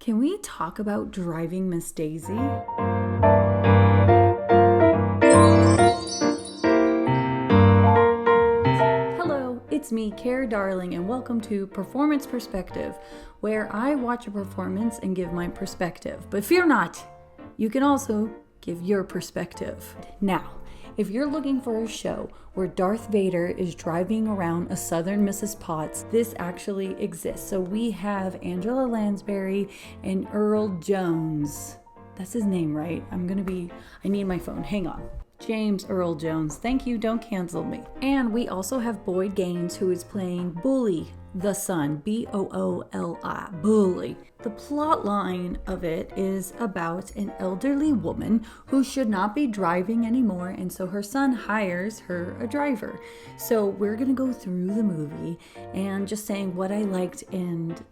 Can we talk about driving Miss Daisy? Hello, it's me, Care Darling, and welcome to Performance Perspective, where I watch a performance and give my perspective. But fear not, you can also give your perspective. Now, if you're looking for a show where Darth Vader is driving around a southern Mrs. Potts, this actually exists. So we have Angela Lansbury and Earl Jones. That's his name, right? I need my phone. Hang on. James Earl Jones. Thank you. Don't cancel me. And we also have Boyd Gaines, who is playing Bully, the son. Booli. Bully. The plot line of it is about an elderly woman who should not be driving anymore, and so her son hires her a driver. So we're gonna go through the movie and just saying what I liked, and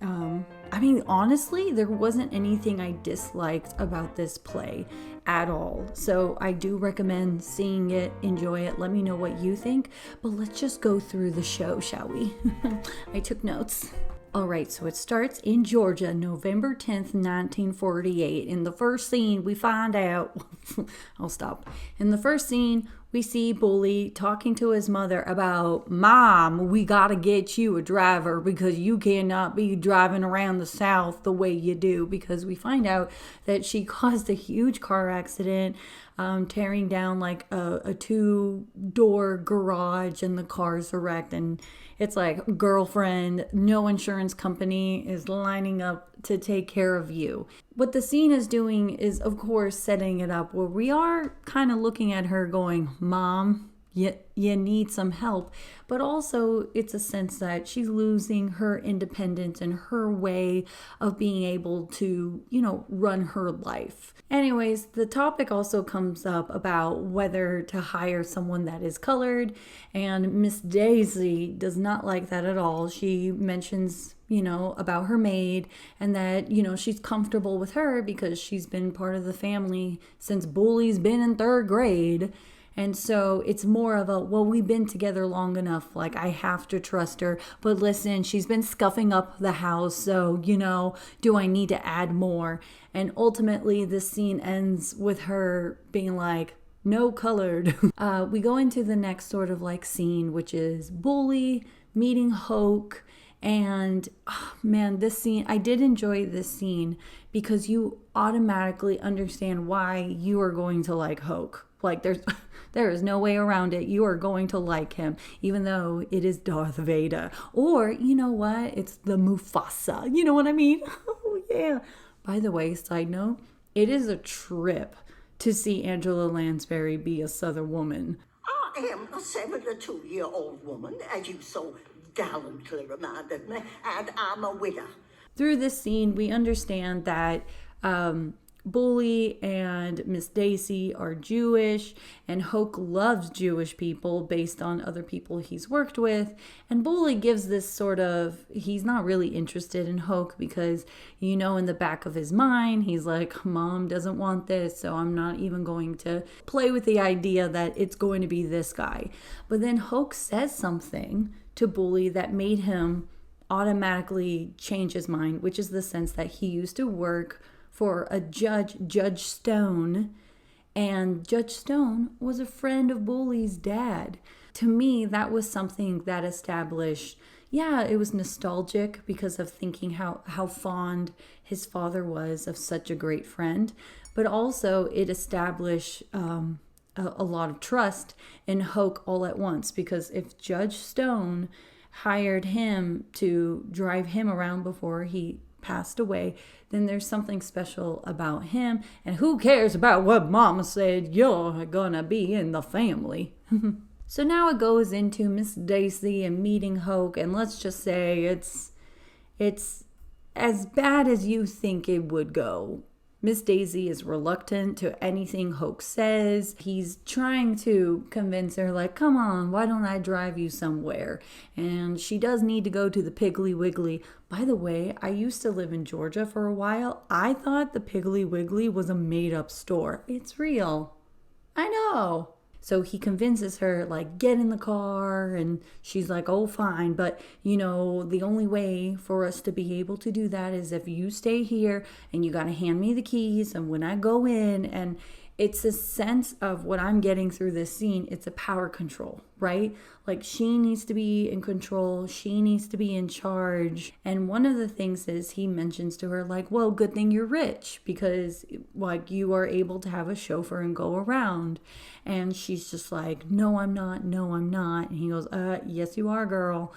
honestly, there wasn't anything I disliked about this play at all. So I do recommend seeing it, enjoy it, let me know what you think, but let's just go through the show, shall we? I took notes. Alright, so it starts in Georgia, November 10th, 1948. In the first scene, we find out, I'll stop. In the first scene, we see Bully talking to his mother about, Mom, we gotta get you a driver because you cannot be driving around the South the way you do. Because we find out that she caused a huge car accident, tearing down like a two-door garage, and the cars are wrecked, and it's like, girlfriend, no insurance company is lining up to take care of you. What the scene is doing is, of course, setting it up where we are kind of looking at her going, Mom, you need some help. But also it's a sense that she's losing her independence and her way of being able to, run her life. Anyways, the topic also comes up about whether to hire someone that is colored, and Miss Daisy does not like that at all. She mentions, about her maid, and that, she's comfortable with her because she's been part of the family since Bully's been in third grade. And so it's more of a, well, we've been together long enough, like I have to trust her. But listen, she's been scuffing up the house, so, do I need to add more? And ultimately, this scene ends with her being like, no colored. We go into the next sort of like scene, which is Bully meeting Hoke. And this scene, I did enjoy this scene because you automatically understand why you are going to like Hoke. Like there is no way around it. You are going to like him, even though it is Darth Vader. Or, you know what? It's the Mufasa. You know what I mean? Oh, yeah. By the way, side note, it is a trip to see Angela Lansbury be a Southern woman. I am a 72-year-old woman, as you so gallantly reminded me, and I'm a widow. Through this scene, we understand that Bully and Miss Daisy are Jewish, and Hoke loves Jewish people based on other people he's worked with. And Bully gives this sort of, he's not really interested in Hoke because, in the back of his mind, he's like, Mom doesn't want this, so I'm not even going to play with the idea that it's going to be this guy. But then Hoke says something to Bully that made him automatically change his mind, which is the sense that he used to work for a Judge Stone, and Judge Stone was a friend of Bully's dad. To me, that was something that established, it was nostalgic because of thinking how fond his father was of such a great friend, but also it established a lot of trust in Hoke all at once, because if Judge Stone hired him to drive him around before he passed away, then there's something special about him, and who cares about what Mama said? You're gonna be in the family. So now it goes into Miss Daisy and meeting Hoke, and let's just say it's as bad as you think it would go. Miss Daisy is reluctant to anything Hoke says. He's trying to convince her, like, come on, why don't I drive you somewhere? And she does need to go to the Piggly Wiggly. By the way, I used to live in Georgia for a while. I thought the Piggly Wiggly was a made-up store. It's real. I know. So he convinces her, like, get in the car, and she's like, oh, fine. But, the only way for us to be able to do that is if you stay here and you got to hand me the keys. And when I go in, and it's a sense of what I'm getting through this scene. It's a power control, right? Like, she needs to be in control. She needs to be in charge. And one of the things is he mentions to her, like, well, good thing you're rich because, like, you are able to have a chauffeur and go around. And she's just like, no, I'm not. No, I'm not. And he goes, yes, you are, girl.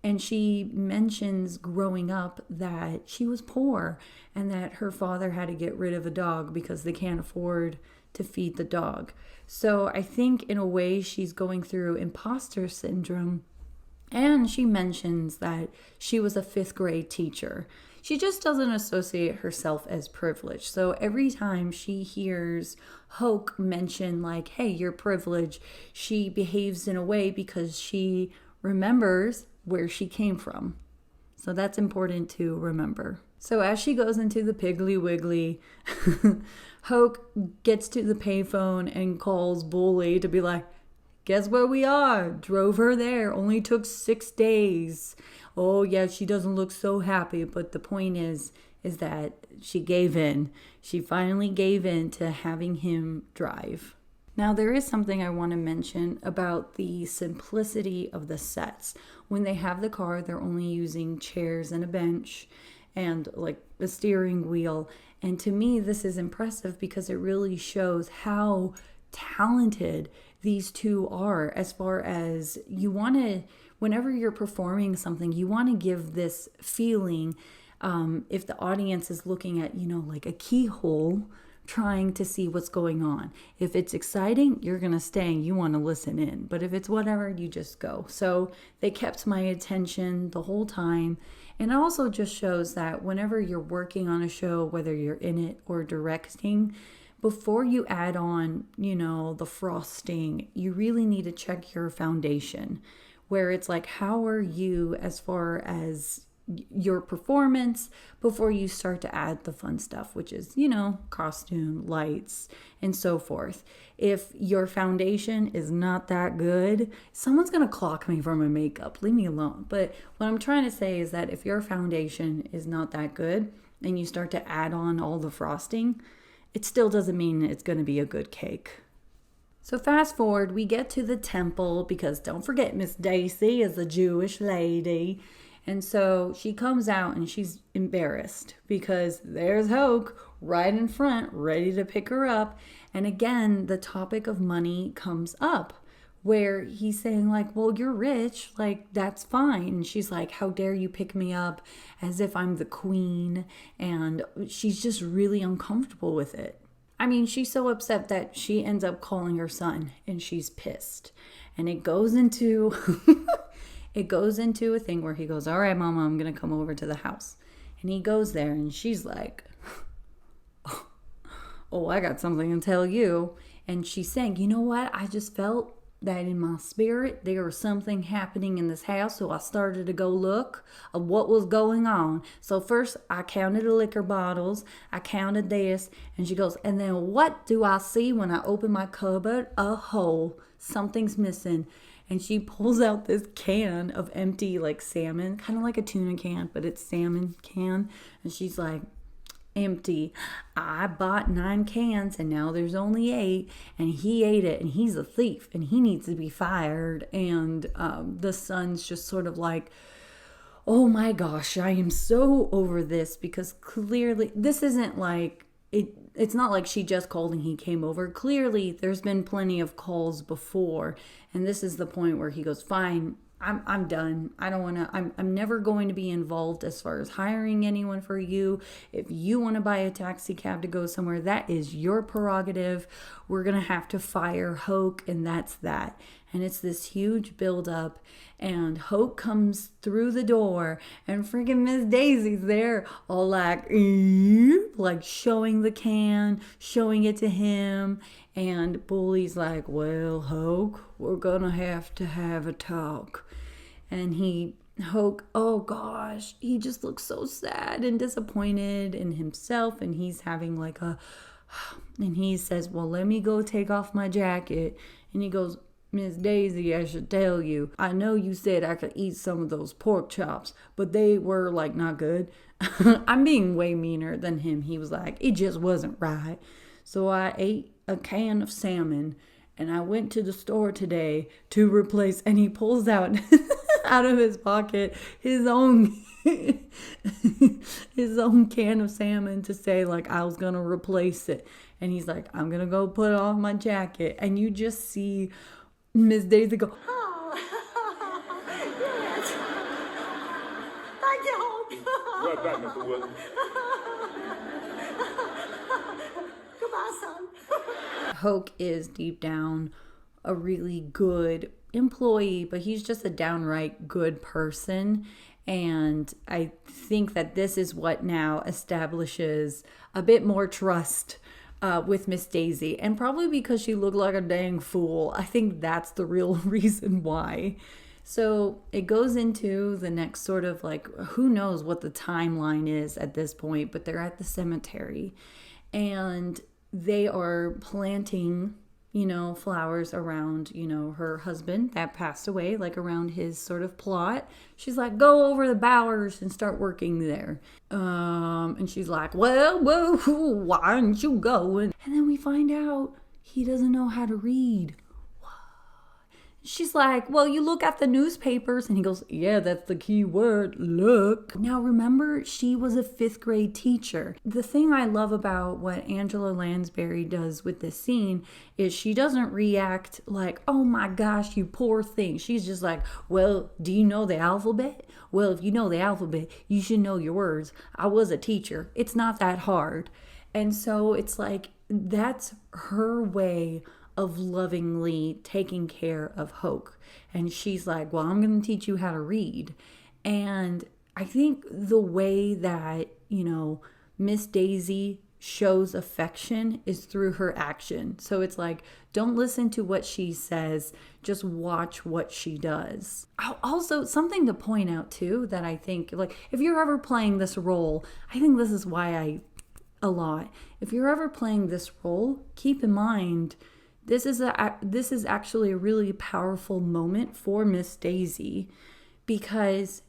And she mentions growing up that she was poor and that her father had to get rid of a dog because they can't afford to feed the dog. So I think in a way she's going through imposter syndrome. And she mentions that she was a 5th grade teacher. She just doesn't associate herself as privileged. So every time she hears Hoke mention, like, hey, you're privileged, she behaves in a way because she remembers where she came from. So that's important to remember. So as she goes into the Piggly Wiggly, Hoke gets to the payphone and calls Bully to be like, guess where we are? Drove her there. Only took 6 days. Oh, yeah, she doesn't look so happy. But the point is that she gave in. She finally gave in to having him drive. Now, there is something I want to mention about the simplicity of the sets. When they have the car, they're only using chairs and a bench and like a steering wheel. And to me, this is impressive because it really shows how talented these two are, as far as you want to, whenever you're performing something, you want to give this feeling, if the audience is looking at, like a keyhole, trying to see what's going on. If it's exciting, you're going to stay and you want to listen in. But if it's whatever, you just go. So they kept my attention the whole time. And it also just shows that whenever you're working on a show, whether you're in it or directing, before you add on, the frosting, you really need to check your foundation, where it's like, how are you as far as your performance before you start to add the fun stuff, which is, costume, lights, and so forth. If your foundation is not that good, someone's going to clock me for my makeup. Leave me alone. But what I'm trying to say is that if your foundation is not that good and you start to add on all the frosting, it still doesn't mean it's going to be a good cake. So fast forward, we get to the temple because don't forget Miss Daisy is a Jewish lady. And so she comes out and she's embarrassed because there's Hoke right in front, ready to pick her up. And again, the topic of money comes up where he's saying like, well, you're rich, like that's fine. And she's like, how dare you pick me up as if I'm the queen. And she's just really uncomfortable with it. I mean, she's so upset that she ends up calling her son and she's pissed. And it goes into... It goes into a thing where he goes, all right, Mama, I'm going to come over to the house. And he goes there and she's like, oh, I got something to tell you. And she's saying, you know what? I just felt that in my spirit, there was something happening in this house. So I started to go look at what was going on. So first I counted the liquor bottles. I counted this. And she goes, and then what do I see when I open my cupboard? A hole. Something's missing. And she pulls out this can of empty, like, salmon, kind of like a tuna can, but it's salmon can. And she's like, empty. I bought 9 cans and now there's only 8. And he ate it and he's a thief and he needs to be fired. And the son's just sort of like, oh my gosh, I am so over this, because clearly this isn't like, it's not like she just called and he came over. Clearly, there's been plenty of calls before. And this is the point where he goes, fine, I'm done. I don't want to, I'm never going to be involved as far as hiring anyone for you. If you want to buy a taxi cab to go somewhere, that is your prerogative. We're going to have to fire Hoke, and that's that. And it's this huge buildup. And Hoke comes through the door, and freaking Miss Daisy's there, all like showing the can, showing it to him. And Bully's like, well, Hoke, we're gonna have a talk. And Hoke, oh gosh, he just looks so sad and disappointed in himself. And he's having and he says, well, let me go take off my jacket. And he goes, Miss Daisy, I should tell you, I know you said I could eat some of those pork chops, but they were like not good. I'm being way meaner than him. He was like, it just wasn't right. So I ate a can of salmon and I went to the store today to replace, and he pulls out out of his pocket his own his own can of salmon to say like I was gonna replace it. And he's like, I'm gonna go put on my jacket. And you just see Miss Daisy go, Oh, yes. Thank you, Hope. Right back, Mr. Wilson. Goodbye, son. Hoke is deep down a really good employee, but he's just a downright good person. And I think that this is what now establishes a bit more trust with Miss Daisy. And probably because she looked like a dang fool. I think that's the real reason why. So it goes into the next sort of like, who knows what the timeline is at this point, but they're at the cemetery and they are planting, flowers around, her husband that passed away, like around his sort of plot. She's like, go over the bowers and start working there. And she's like, well, why aren't you going? And then we find out he doesn't know how to read. She's like, well, you look at the newspapers. And he goes, yeah, that's the key word, look. Now, remember, she was a 5th grade teacher. The thing I love about what Angela Lansbury does with this scene is she doesn't react like, oh my gosh, you poor thing. She's just like, well, do you know the alphabet? Well, if you know the alphabet, you should know your words. I was a teacher. It's not that hard. And so it's like, that's her way of lovingly taking care of Hoke. And she's like, well, I'm going to teach you how to read. And I think the way that, Miss Daisy shows affection is through her action. So it's like, don't listen to what she says, just watch what she does. Also, something to point out too, that I think, like, if you're ever playing this role, I think this is why if you're ever playing this role, keep in mind, this is actually a really powerful moment for Miss Daisy, because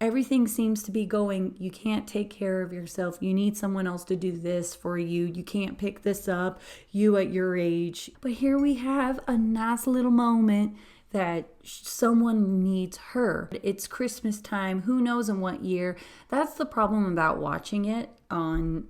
everything seems to be going, you can't take care of yourself. You need someone else to do this for you. You can't pick this up, you at your age. But here we have a nice little moment that someone needs her. It's Christmas time. Who knows in what year? That's the problem about watching it on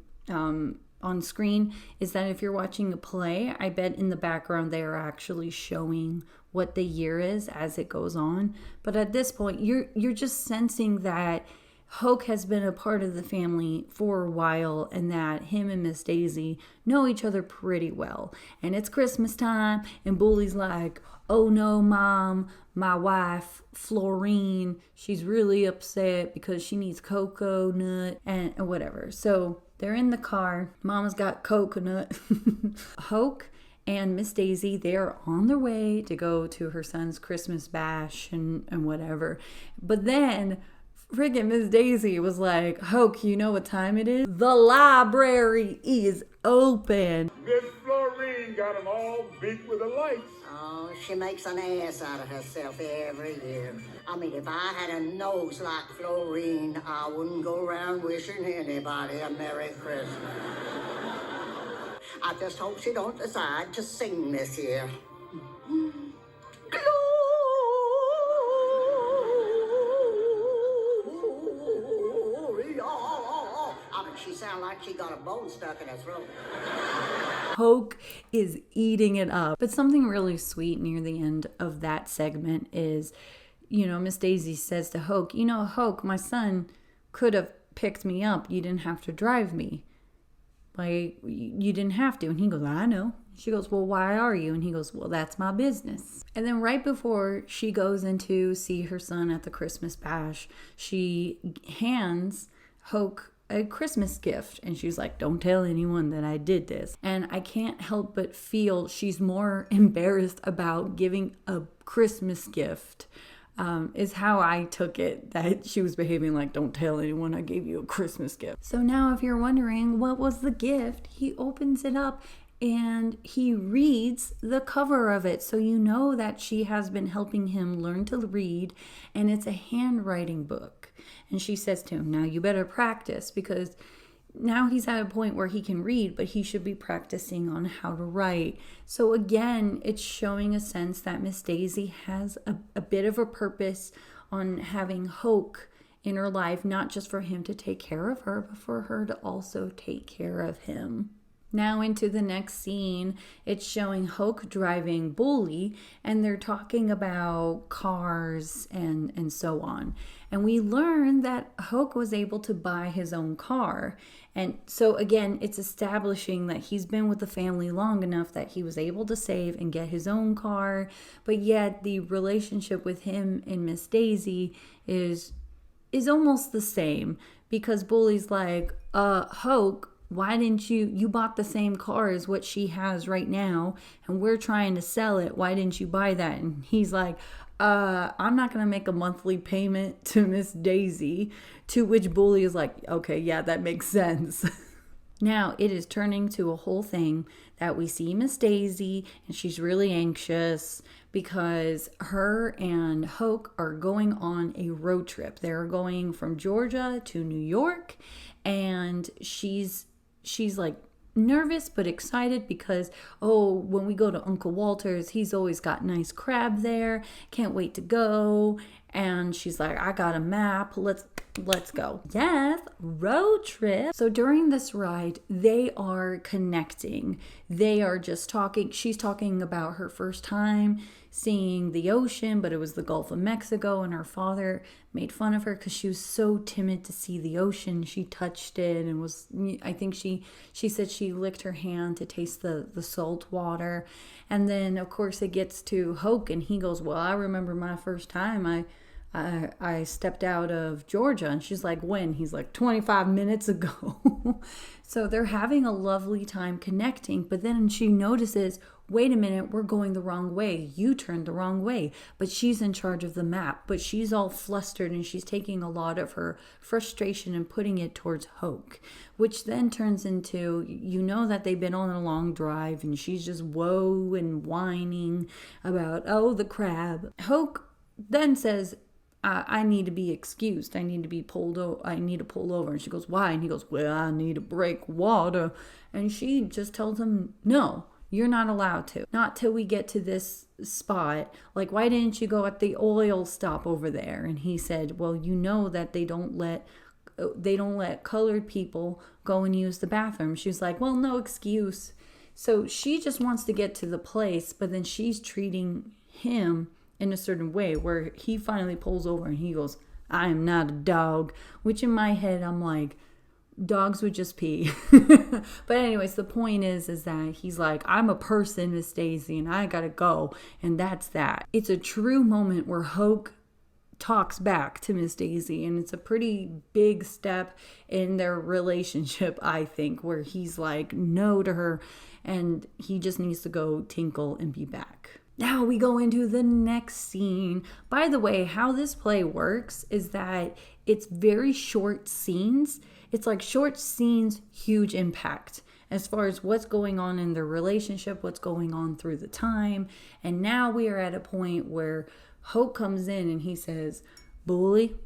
screen, is that if you're watching a play, I bet in the background they are actually showing what the year is as it goes on. But at this point, you're just sensing that Hoke has been a part of the family for a while, and that him and Miss Daisy know each other pretty well. And it's Christmas time, and Bully's like, oh no, Mom, my wife, Florine, she's really upset because she needs coconut and whatever. So they're in the car. Mama's got coconut. Hoke and Miss Daisy, they're on their way to go to her son's Christmas bash and whatever. But then friggin' Miss Daisy was like, Hoke, you know what time it is? The library is open. Miss Florine got them all beat with the lights. Oh, she makes an ass out of herself every year. I mean, if I had a nose like Florine, I wouldn't go around wishing anybody a Merry Christmas. I just hope she don't decide to sing this year. I mean, she sounds like she got a bone stuck in her throat. Hoke is eating it up. But something really sweet near the end of that segment is, Miss Daisy says to Hoke, Hoke, my son could have picked me up. You didn't have to drive me. Like, you didn't have to. And he goes, I know. She goes, well, why are you? And he goes, well, that's my business. And then right before she goes in to see her son at the Christmas bash, she hands Hoke a Christmas gift. And she's like, don't tell anyone that I did this. And I can't help but feel she's more embarrassed about giving a Christmas gift. Is how I took it, that she was behaving like, don't tell anyone I gave you a Christmas gift. So now if you're wondering what was the gift, he opens it up and he reads the cover of it. So you know that she has been helping him learn to read, and it's a handwriting book. And she says to him, now you better practice, because now he's at a point where he can read, but he should be practicing on how to write. So again, it's showing a sense that Miss Daisy has a bit of a purpose on having Hoke in her life, not just for him to take care of her, but for her to also take care of him. Now into the next scene, it's showing Hoke driving Bully, and they're talking about cars and so on. And we learn that Hoke was able to buy his own car. And so again, it's establishing that he's been with the family long enough that he was able to save and get his own car. But yet the relationship with him and Miss Daisy is almost the same, because Bully's like, Hoke, why didn't you bought the same car as what she has right now, and we're trying to sell it. Why didn't you buy that? And he's like, I'm not going to make a monthly payment to Miss Daisy, to which Bully is like, okay, yeah, that makes sense. Now it is turning to a whole thing that we see Miss Daisy, and she's really anxious because her and Hoke are going on a road trip. They're going from Georgia to New York, and she's like nervous but excited because, when we go to Uncle Walter's, he's always got nice crab there. Can't wait to go. And she's like, I got a map. Let's go. Yes, road trip. So during this ride, they are connecting. They are just talking. She's talking about her first time seeing the ocean, but it was the Gulf of Mexico, and her father made fun of her because she was so timid to see the ocean. She touched it and I think she said she licked her hand to taste the salt water. And then of course it gets to Hoke, and he goes, well, I remember my first time I stepped out of Georgia. And she's like, when? He's like, 25 minutes ago. So they're having a lovely time connecting. But then she notices, wait a minute, we're going the wrong way. You turned the wrong way. But she's in charge of the map. But she's all flustered, and she's taking a lot of her frustration and putting it towards Hoke, which then turns into, that they've been on a long drive, and she's just woe and whining about, the crab. Hoke then says, I need to be excused. I need to be pulled over. I need to pull over. And she goes, why? And he goes, well, I need to break water. And she just tells him, no, you're not allowed to. Not till we get to this spot. Like, why didn't you go at the oil stop over there? And he said, well, that they don't let colored people go and use the bathroom. She's like, well, no excuse. So she just wants to get to the place, but then she's treating him in a certain way where he finally pulls over and he goes, I am not a dog, which in my head, I'm like, dogs would just pee. But anyways, the point is that he's like, I'm a person, Miss Daisy, and I gotta go. And that's that. It's a true moment where Hoke talks back to Miss Daisy, and it's a pretty big step in their relationship, I think, where he's like no to her, and he just needs to go tinkle and be back. Now we go into the next scene. By the way, how this play works is that it's very short scenes. It's like short scenes, huge impact as far as what's going on in their relationship, what's going on through the time. And now we are at a point where Hope comes in and he says, Bully,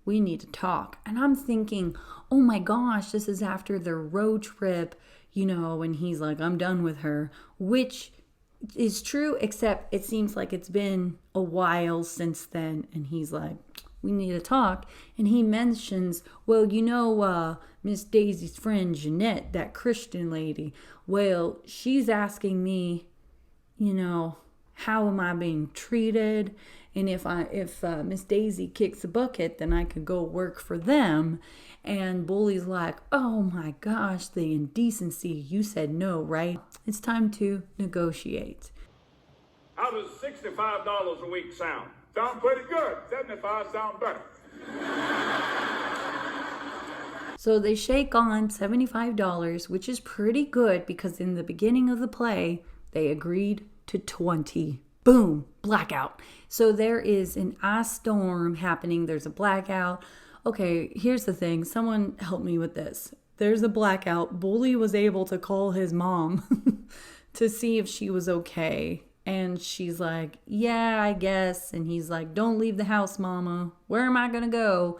we need to talk. And I'm thinking, oh my gosh, this is after their road trip, and he's like, I'm done with her, which is true, except it seems like it's been a while since then. And he's like, we need to talk. And he mentions, well, Miss Daisy's friend Jeanette, that Christian lady, well, she's asking me, how am I being treated? And if Miss Daisy kicks the bucket, then I could go work for them. And Bully's like, oh my gosh, the indecency. You said no, right? It's time to negotiate. How does $65 a week sound? Sound pretty good. 75 sound better. So they shake on $75, which is pretty good because in the beginning of the play, they agreed to 20. Boom, blackout. So there is an ice storm happening. There's a blackout. Okay, here's the thing. Someone help me with this. there's a blackout. Bully was able to call his mom to see if she was okay. And she's like, yeah, I guess. And he's like, don't leave the house, mama. Where am I going to go?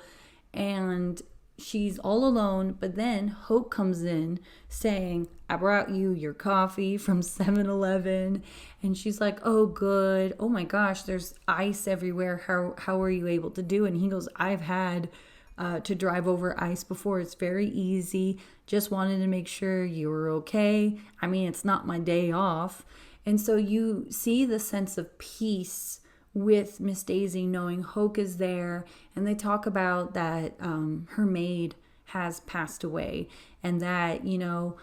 And she's all alone. But then Hope comes in saying, I brought you your coffee from 7-Eleven. And she's like, oh, good. Oh my gosh, there's ice everywhere. How are you able to do it? And he goes, I've had to drive over ice before. It's very easy. Just wanted to make sure you were okay. I mean, it's not my day off. And so you see the sense of peace with Miss Daisy knowing Hoke is there. And they talk about that her maid has passed away and that, you know,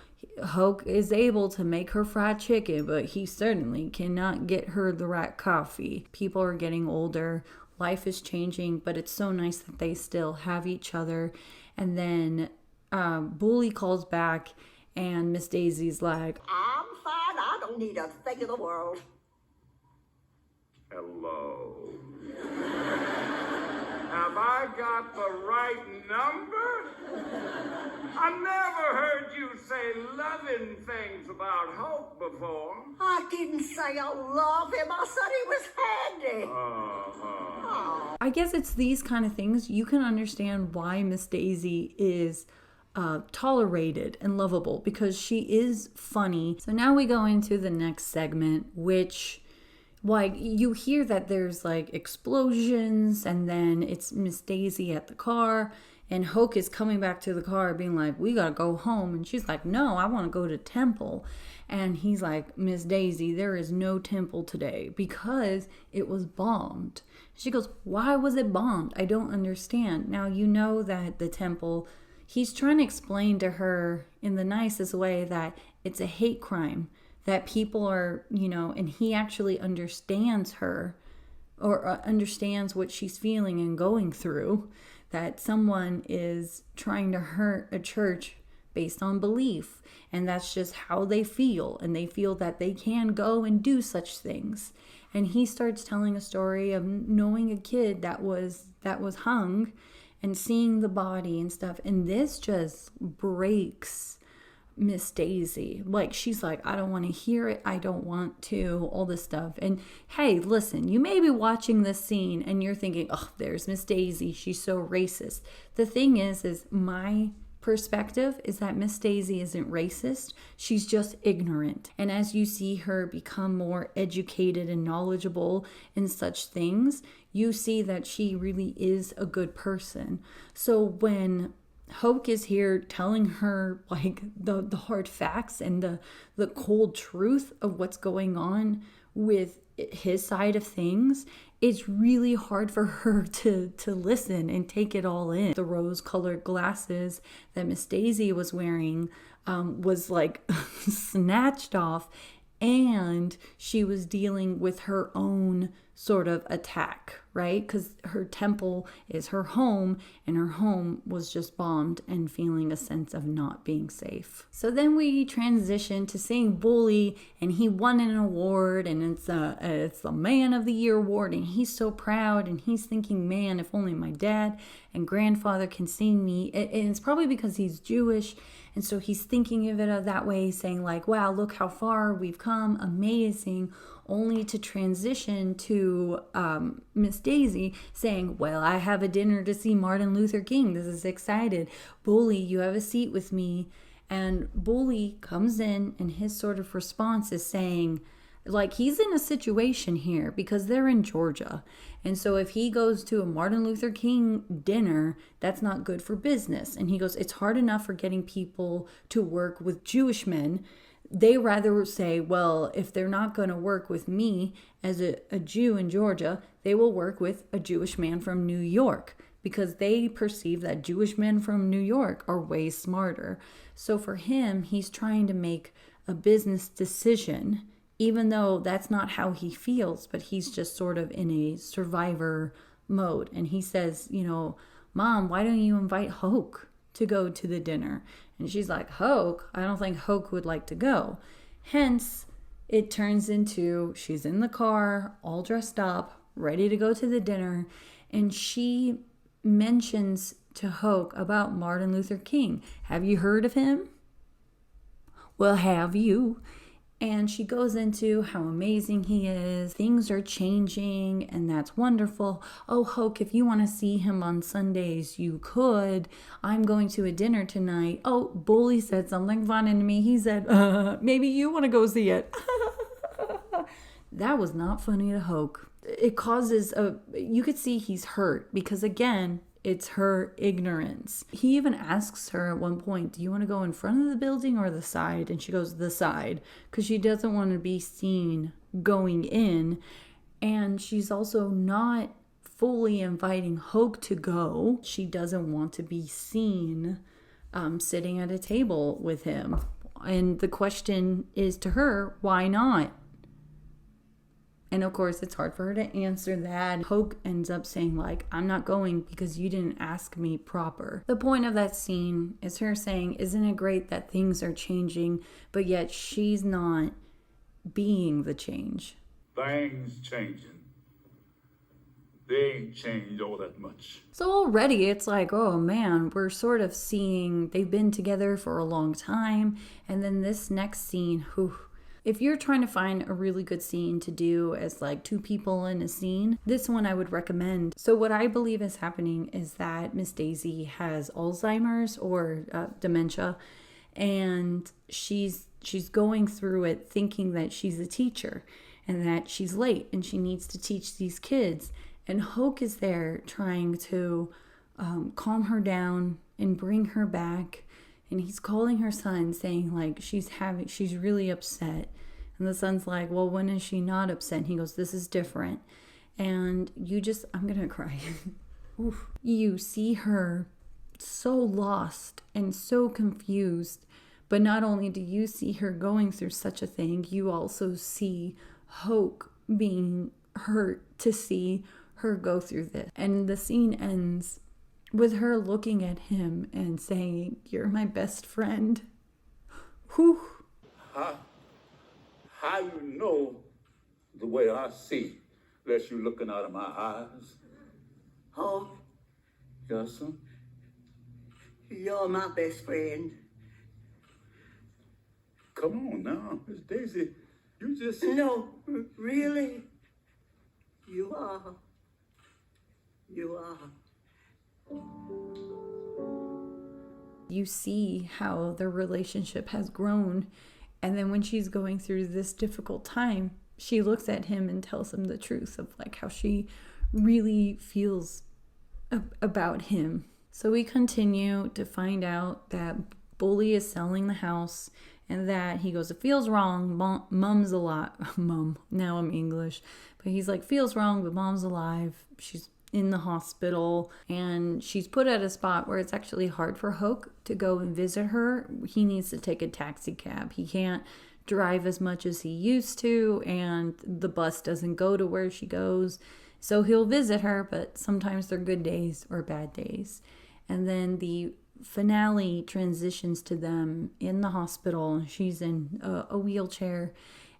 Hoke is able to make her fried chicken, but he certainly cannot get her the right coffee. People are getting older. Life is changing, but it's so nice that they still have each other. And then Bully calls back and Miss Daisy's like, I'm fine. I don't need a thing in the world. Hello. Have I got the right number? I never heard you say loving things about Hope before. I didn't say I love him. I said he was handy. I guess it's these kind of things. You can understand why Miss Daisy is tolerated and lovable because she is funny. So now we go into the next segment, which like you hear that there's like explosions and then it's Miss Daisy at the car and Hoke is coming back to the car being like, we gotta go home. And she's like, no, I want to go to temple. And he's like, Miss Daisy, there is no temple today because it was bombed. She goes, why was it bombed? I don't understand. Now, you know that the temple, he's trying to explain to her in the nicest way that it's a hate crime, that people are, you know, and he actually understands her or understands what she's feeling and going through, that someone is trying to hurt a church based on belief. And that's just how they feel. And they feel that they can go and do such things. And he starts telling a story of knowing a kid that was hung and seeing the body and stuff. And this just breaks Miss Daisy. Like, she's like, I don't want to hear it. I don't want to, all this stuff. And hey, listen, you may be watching this scene and you're thinking, oh, there's Miss Daisy. She's so racist. The thing is my perspective is that Miss Daisy isn't racist. She's just ignorant. And as you see her become more educated and knowledgeable in such things, you see that she really is a good person. So when Hoke is here telling her like the hard facts and the cold truth of what's going on with his side of things, it's really hard for her to listen and take it all in. The rose-colored glasses that Miss Daisy was wearing was like snatched off, and she was dealing with her own sort of attack, right? Because her temple is her home, and her home was just bombed and feeling a sense of not being safe. So then we transition to seeing Bully, and he won an award, and it's the Man of the Year award, and he's so proud, and he's thinking, man, if only my dad and grandfather can see me. And it's probably because he's Jewish, and so he's thinking of it that way, saying like, wow, look how far we've come, amazing, only to transition to Miss Daisy saying, well, I have a dinner to see Martin Luther King. This is excited. Bully, you have a seat with me. And Bully comes in, and his sort of response is saying, like, he's in a situation here because they're in Georgia. And so if he goes to a Martin Luther King dinner, that's not good for business. And he goes, it's hard enough for getting people to work with Jewish men. They rather say, well, if they're not going to work with me as a Jew in Georgia, they will work with a Jewish man from New York, because they perceive that Jewish men from New York are way smarter. So for him, he's trying to make a business decision, even though that's not how he feels, but he's just sort of in a survivor mode. And he says, you know, Mom, why don't you invite Hoke to go to the dinner? And she's like, Hoke? I don't think Hoke would like to go. Hence, it turns into she's in the car, all dressed up, ready to go to the dinner. And she mentions to Hoke about Martin Luther King. Have you heard of him? Well, have you? And she goes into how amazing he is. Things are changing, and that's wonderful. Oh, Hoke, if you want to see him on Sundays, you could. I'm going to a dinner tonight. Oh, Bully said something funny to me. He said, maybe you want to go see it. That was not funny to Hoke. It causes you could see he's hurt because, again, it's her ignorance. He even asks her at one point, do you want to go in front of the building or the side? And she goes, the side, because she doesn't want to be seen going in. And she's also not fully inviting Hoke to go. She doesn't want to be seen sitting at a table with him. And the question is to her, why not? And of course, it's hard for her to answer that. Hoke ends up saying, like, I'm not going because you didn't ask me proper. The point of that scene is her saying, isn't it great that things are changing, but yet she's not being the change? Things changing. They ain't changed all that much. So already it's like, oh man, we're sort of seeing they've been together for a long time. And then this next scene, whew. If you're trying to find a really good scene to do as like two people in a scene, this one I would recommend. So what I believe is happening is that Miss Daisy has Alzheimer's or dementia, and she's going through it thinking that she's a teacher and that she's late and she needs to teach these kids. And Hoke is there trying to calm her down and bring her back. And he's calling her son saying like she's really upset. And the son's like, well, when is she not upset? And he goes, this is different. And I'm going to cry. Oof. You see her so lost and so confused. But not only do you see her going through such a thing, you also see Hoke being hurt to see her go through this. And the scene ends with her looking at him and saying, you're my best friend. Whew. How you know the way I see, unless you looking out of my eyes? Oh, Yes, sir? you're my best friend. Come on now, Miss Daisy. You just... No, really. You are. You are. You see how their relationship has grown. And then when she's going through this difficult time, she looks at him and tells him the truth of like how she really feels about him. So we continue to find out that Bully is selling the house and that he goes, it feels wrong. Mom's alive. Mom, now I'm English. But he's like, feels wrong, but mom's alive. She's in the hospital and she's put at a spot where it's actually hard for Hoke to go and visit her. He needs to take a taxi cab. He can't drive as much as he used to, and the bus doesn't go to where she goes. So he'll visit her, but sometimes they're good days or bad days. And then the finale transitions to them in the hospital. She's in a wheelchair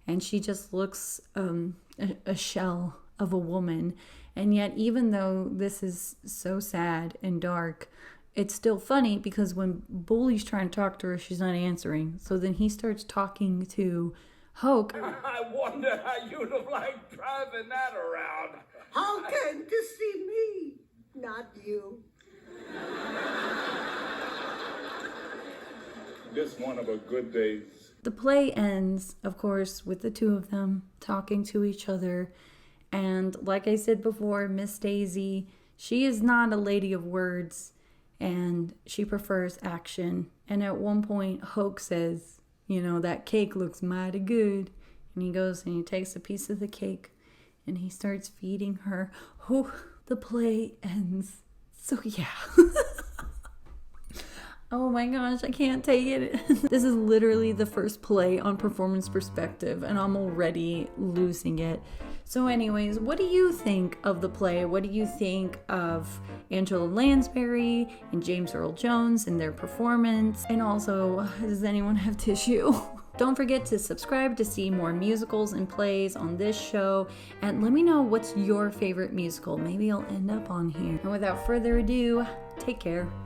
and she just looks a shell of a woman. And yet, even though this is so sad and dark, it's still funny because when Bully's trying to talk to her, she's not answering. So then he starts talking to Hoke. I wonder how you'd have liked driving that around. How can to see me, not you? This one of her good days. The play ends, of course, with the two of them talking to each other. And like I said before, Miss Daisy, she is not a lady of words and she prefers action. And at one point, Hoke says, you know, that cake looks mighty good. And he goes and he takes a piece of the cake and he starts feeding her. Oh, the play ends. So yeah. Oh my gosh, I can't take it. This is literally the first play on Performance Perspective and I'm already losing it. So anyways, what do you think of the play? What do you think of Angela Lansbury and James Earl Jones and their performance? And also, does anyone have tissue? Don't forget to subscribe to see more musicals and plays on this show. And let me know what's your favorite musical. Maybe I'll end up on here. And without further ado, Take care.